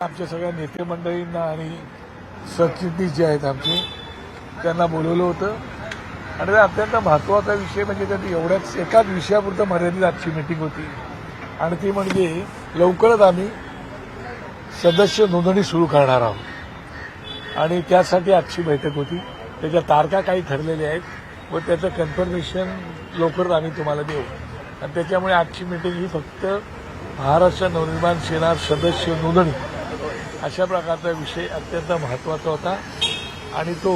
आमच्या सगळ्या नेते मंडळींना आणि सरचिटणीस जे आहेत आमचे त्यांना बोलवलं होतं आणि अत्यंत महत्त्वाचा विषय म्हणजे त्यांनी एवढ्याच एकाच विषयापुरतं मर्यादित आजची मीटिंग होती आणि ती म्हणजे लवकरच आम्ही सदस्य नोंदणी सुरू करणार आहोत आणि त्यासाठी आजची बैठक होती. त्याच्या तारखा काही ठरलेल्या आहेत व त्याचं कन्फर्मेशन लवकरच आम्ही तुम्हाला देऊ आणि त्याच्यामुळे आजची मीटिंग ही फक्त महाराष्ट्र नवनिर्माण सेना सदस्य नोंदणी अशा प्रकारचा विषय अत्यंत महत्त्वाचा होता आणि तो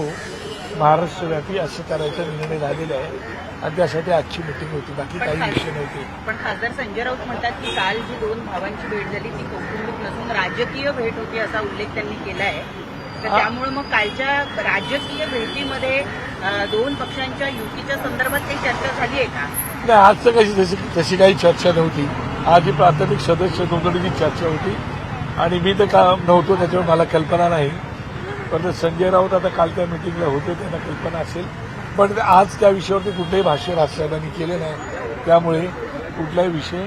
महाराष्ट्रव्यापी असं करायचा निर्णय झालेला आहे आणि त्यासाठी आजची मीटिंग होती. बाकी काही विषय नव्हते. पण खासदार संजय राऊत म्हणतात की काल जी दोन भावांची भेट झाली ती कौटुंबिक नसून राजकीय भेट होती असा उल्लेख त्यांनी केला आहे. तर त्यामुळे मग कालच्या राजकीय भेटीमध्ये दोन पक्षांच्या युतीच्या संदर्भात काही चर्चा झाली आहे का? नाही, आज तर तशी काही चर्चा नव्हती. आज ही प्राथमिक सदस्य नोंदणीची चर्चा होती आणि मी तर का नव्हतो त्याच्यावर मला कल्पना नाही. पण संजय राऊत आता काल त्या मिटिंगला होते त्यांना कल्पना असेल पण आज त्या विषयावरती कुठलंही भाष्य राजसाहेबांनी केले नाही त्यामुळे कुठलाही विषय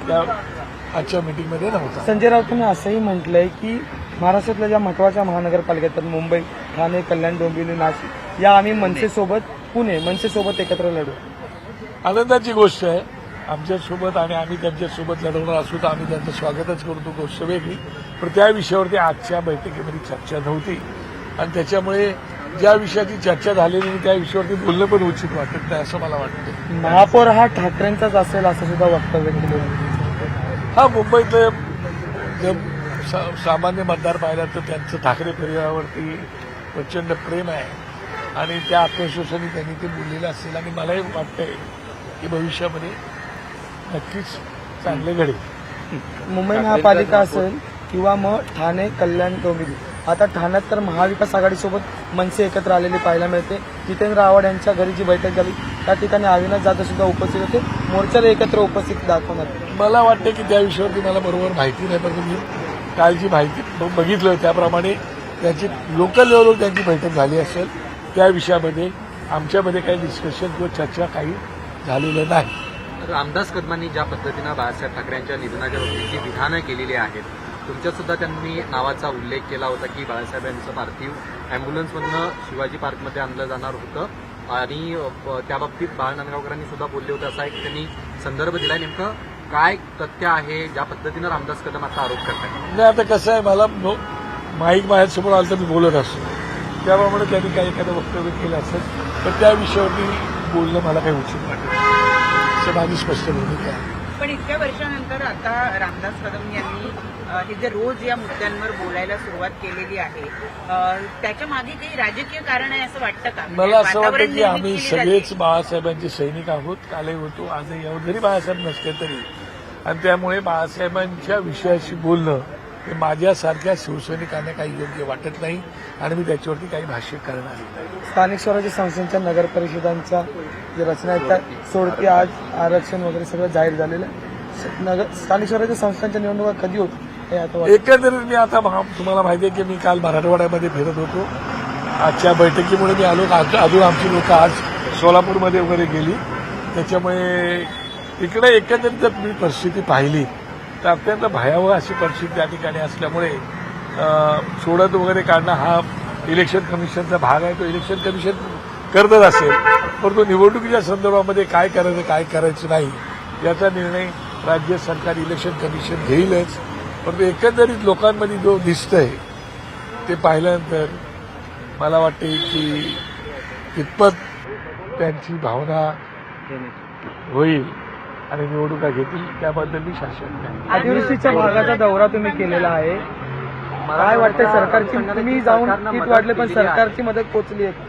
त्या आजच्या मिटिंगमध्ये नव्हता. संजय राऊतांनी असंही म्हटलंय की महाराष्ट्रातल्या ज्या महत्वाच्या महानगरपालिका आहेत मुंबई, ठाणे, कल्याण, डोंबिवली, नाशिक या आम्ही मनसेसोबत एकत्र लढू. आनंदाची गोष्ट आहे आमच्यासोबत आणि आम्ही त्यांच्यासोबत लढवणार असू तर आम्ही त्यांचं स्वागतच करू. तो गोष्ट वेगळी पण त्या विषयावरती आजच्या बैठकीमध्ये चर्चा नव्हती आणि त्याच्यामुळे ज्या विषयाची चर्चा झालेली नाही त्या विषयावरती बोलणं पण उचित वाटत नाही असं मला वाटतं. महापौर हा ठाकरेंचाच असेल असं सुद्धा वक्तव्य केलं. हा मुंबईतलं जर सामान्य मतदार पाहिला तर त्यांचं ठाकरे परिवारावरती प्रचंड प्रेम आहे आणि त्या आत्मविश्वासाने त्यांनी ते बोललेलं असेल आणि मलाही वाटतंय की भविष्यामध्ये नक्कीच चांगले घडेल. मुंबई महापालिका असेल किंवा मग ठाणे, कल्याण, डोंबिवली. आता ठाण्यात तर महाविकास आघाडीसोबत मनसे एकत्र आलेली पाहायला मिळते. जितेंद्र आव्हाड यांच्या घरी जी बैठक झाली त्या ठिकाणी अविनाश जाधव सुद्धा उपस्थित होते. मोर्चाला एकत्र उपस्थित दाखवणार. मला वाटतं की त्या विषयावरती मला बरोबर माहिती नाही पण मी काल जी माहिती बघितलं त्याप्रमाणे त्यांची लोकल लेवलवर त्यांची बैठक झाली असेल. त्या विषयामध्ये आमच्यामध्ये काही डिस्कशन किंवा चर्चा काही झालेलं नाही. रामदास कदमांनी ज्या पद्धतीनं बाळासाहेब ठाकरे यांच्या निधनाच्या बाबतीत जी विधानं केलेली आहेत तुमच्यात सुद्धा त्यांनी नावाचा उल्लेख केला होता की बाळासाहेब यांचं पार्थिव अँब्युलन्समधनं शिवाजी पार्कमध्ये आणलं जाणार होतं आणि त्याबाबतीत बाळ नांदगावकरांनी सुद्धा बोलले होते असा एक त्यांनी संदर्भ दिलाय. नेमकं काय तथ्य आहे ज्या पद्धतीनं रामदास कदम आता आरोप करतात? नाही आता कसं आहे मला माईक माझ्यासमोर आलं तर मी बोलत असतो त्याप्रमाणे त्यांनी काही एखादं वक्तव्य केलं असेल पण त्या विषयावरती बोलणं मला काही उचित वाटत असं माझी स्पष्ट भूमिका आहे. पण इतक्या वर्षानंतर आता रामदास कदम यांनी हे जे रोज या मुद्द्यांवर बोलायला सुरुवात केलेली आहे त्याच्या मागे काही राजकीय कारण आहे असं वाटतं का? मला असं वाटतं की आम्ही सगळेच बाळासाहेबांचे सैनिक आहोत. कालही होतो आजही आहोत जरी बाळासाहेब नसते तरी आणि त्यामुळे बाळासाहेबांच्या विषयाशी बोलणं हे माझ्यासारख्या शिवसैनिकांना काही योग्य वाटत नाही आणि मी त्याच्यावरती काही भाष्य करणार नाही. स्थानिक स्वराज्य संस्थांच्या नगर परिषदांच्या जे रचना आहेत त्या सोडती आज आरक्षण वगैरे सगळं जाहीर झालेलं आहे. स्थानिक स्वराज्य संस्थांच्या निवडणुका कधी होत हे आता एकंदरीत मी आता तुम्हाला माहिती आहे की मी काल मराठवाड्यामध्ये फिरत होतो. आजच्या बैठकीमुळे मी आलो. अजून आमची लोक आज सोलापूरमध्ये वगैरे गेली त्याच्यामुळे इकडे एकंदरीत जर मी परिस्थिती पाहिली तर अत्यंत भयावह अशी परिस्थिती त्या ठिकाणी असल्यामुळे सोडत वगैरे काढणं हा इलेक्शन कमिशनचा भाग आहे. तो इलेक्शन कमिशन करतच असेल परंतु निवडणुकीच्या संदर्भामध्ये काय करायचं काय करायचं नाही याचा निर्णय राज्य सरकार इलेक्शन कमिशन घेईलच. परंतु एकंदरीत लोकांमध्ये जो दिसतंय ते पाहिल्यानंतर मला वाटते की कितपत त्यांची भावना होईल आणि निवडणुका घेतील त्याबद्दल मी शासन नाही. अतिवृष्टीच्या भागाचा दौरा तुम्ही केलेला आहे. काय वाटतं सरकारची तुम्ही जाऊन किट वाढले पण सरकारची मदत पोहोचली आहे?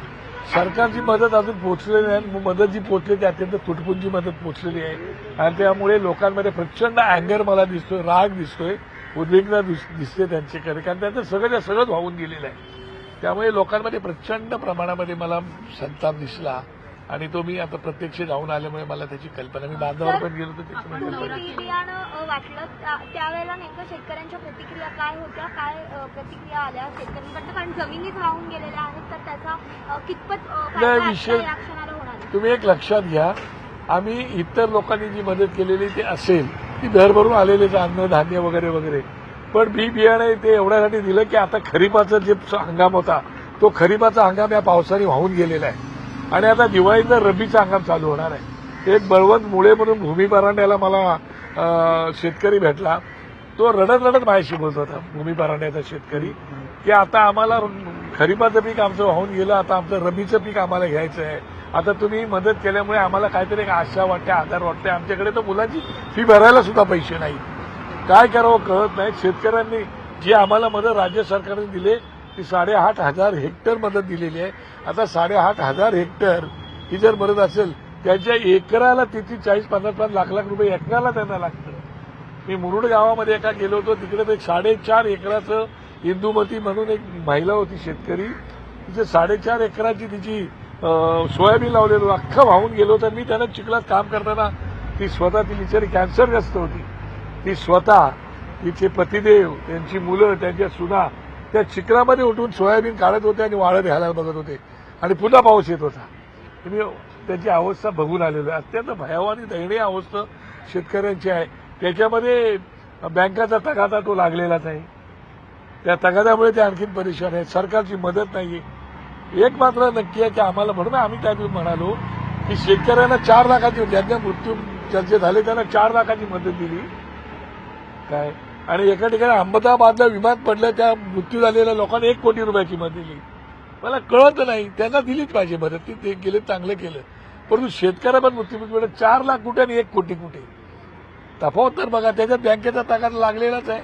सरकारची मदत अजून पोहोचलेली नाही. मदत जी पोहोचली ती अत्यंत तुटपुंजी मदत पोहोचलेली आहे आणि त्यामुळे लोकांमध्ये प्रचंड अँगर मला दिसतोय, राग दिसतोय, उद्विग्नता दिसते त्यांच्याकडे कारण त्यांचं सगळंच वाहून गेलेलं आहे. त्यामुळे लोकांमध्ये प्रचंड प्रमाणामध्ये मला संताप दिसला आणि तो मी आता प्रत्यक्ष जाऊन आल्यामुळे मला त्याची कल्पना. मी बांधावर पण गेलो होतो त्याच्यामुळे बियाणं वाटलं त्यावेळेला नेमकं शेतकऱ्यांच्या प्रतिक्रिया काय होत्या, काय प्रतिक्रिया आल्या शेतकऱ्यांकडनं? कारण जमिनीच वाहून गेलेल्या आहेत तर त्याचा कितपत विषय तुम्ही एक लक्षात घ्या. आम्ही इतर लोकांनी जी मदत केलेली ती असेल ती भरभरून आलेलीच अन्न धान्य वगैरे वगैरे पण बी बियाणे ते एवढ्यासाठी दिलं की आता खरीपाचा जे हंगाम होता तो खरीपाचा हंगाम या पावसाने वाहून गेलेला आहे आणि आता दिवाळीचा रब्बीचा हंगाम चालू होणार आहे. एक बळवंत मुळे म्हणून भूमी परांड्याला मला शेतकरी भेटला. तो रडत रडत माझ्याशी बोलत होता, भूमी परांड्याचा शेतकरी, की आता आम्हाला खरीपाचं पीक आमचं वाहून गेलं, आता आमचं रब्बीचं पीक आम्हाला घ्यायचं आहे. आता तुम्ही मदत केल्यामुळे आम्हाला काहीतरी एक आशा वाटते, आधार वाटते. आमच्याकडे तर मुलांची फी भरायला सुद्धा पैसे नाही. काय करावं कळत नाही. शेतकऱ्यांनी जी आम्हाला मदत राज्य सरकारने दिली ती 8,500 हेक्टर मदत दिलेली आहे. आता 8,500 हेक्टर ही जर मदत असेल, त्यांच्या एकराला तिथे 40-50 लाख रुपये एकराला त्यांना लागतं. मी मुरुड गावामध्ये एका गेलो होतो, तिकडे ते 4.5 एकराचं इंदुमती म्हणून एक महिला होती शेतकरी, तिथे 4.5 एकराची तिची सोयाबीन लावलेलं अख्खं वाहून गेलो होतं. मी त्यांना चिखलात काम करताना ती स्वतः ती बिचारी कॅन्सरग्रस्त होती. ती स्वतः, तिचे पतिदेव, त्यांची मुलं, त्यांच्या सुना त्या चिखलामध्ये उठून सोयाबीन काढत होते आणि वाळत घालायला बघत होते आणि पुन्हा पाऊस येत होता. मी त्याची अवस्था बघून आलेलो आहे. अत्यंत भयावह आणि दयनीय अवस्था शेतकऱ्यांची आहे. त्याच्यामध्ये बँकाचा तगादा तो लागलेलाच आहे. त्या तगाद्यामुळे ते आणखीन परेशान आहेत. सरकारची मदत नाहीये. एक मात्र नक्की आहे की आम्हाला, म्हणून आम्ही त्या दिवशी म्हणालो की शेतकऱ्यांना 4 लाखाची, ज्यांच्या मृत्यू चर्चे झाले त्यांना 4 लाखाची मदत दिली काय, आणि एका ठिकाणी अहमदाबादला विमान पडलं, त्या मृत्यू झालेल्या लोकांना 1 कोटी रुपयाची मदत दिली. मला कळत नाही, त्यांना दिलीच पाहिजे मदत, ते केलं चांगलं केलं. परंतु शेतकऱ्याला पण मृत्यू 4 लाख कुठे आणि 1 कोटी कुठे, तफावत तर बघा. त्याच्यात बँकेचा तगादा लागलेलाच आहे.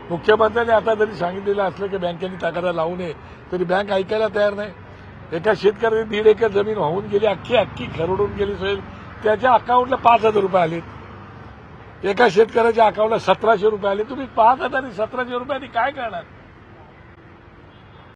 मुख्यमंत्र्यांनी आता जरी सांगितलेलं असलं की बँकेने तगादा लावू नये, तरी बँक ऐकायला तयार नाही. एका शेतकऱ्याने 1.5 एकर जमीन वाहून गेली, अख्खी खरडून गेली सोय, त्याच्या अकाउंटला 5,000 रुपये आले. एका शेतकऱ्याच्या अकाउंटला 1,700 रुपये आले. तुम्ही 5,000 आणि 1,700 रुपयांनी काय करणार?